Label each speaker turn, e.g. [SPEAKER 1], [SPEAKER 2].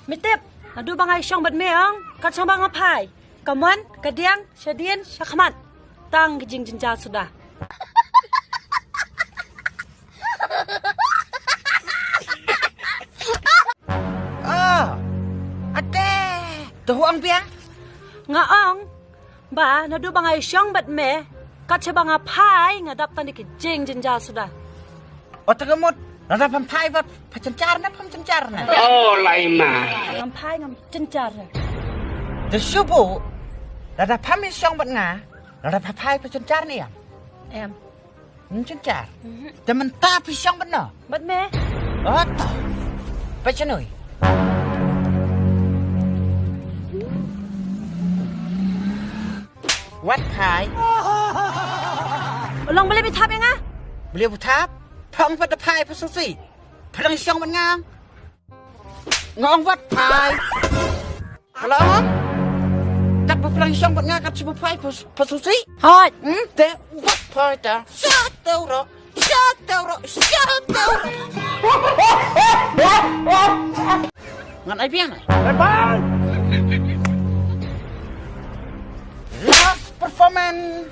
[SPEAKER 1] Mitip, adu bangai syong bat meong, kat syong bang apai. Kaman, kadiang, syadian, syakamat. Tang kejing jenjal sudah.
[SPEAKER 2] Oh, ade, tuhuang biang.
[SPEAKER 1] Ngaong, ba, nadu bangai syong bat me, kat syong bang apai, ngadap tani kejing jenjal sudah.
[SPEAKER 2] Otagamot, nada pampai bat pacancar na.
[SPEAKER 3] Oh, Laima.
[SPEAKER 1] Ngampai ngam jenjar.
[SPEAKER 2] Tersubu, nada pamit syong bat nga, nada papai pacancar ni yang.
[SPEAKER 1] Em,
[SPEAKER 2] Mencancar. Temen tapi syong bat no.
[SPEAKER 1] bat me,
[SPEAKER 2] Oto, pacanoi. Wat pai,
[SPEAKER 1] ulang boleh bitap yang ah?
[SPEAKER 2] beliau butap, pang pada pai pasusi, padang syong bat ngang. Ngong wat pai. Kalau tak berpelang syong bat ngang kat sibu pai pasusi.
[SPEAKER 1] Hot,
[SPEAKER 2] Te wat pai ta. Satu euro. Ngan ai biang. Last performance.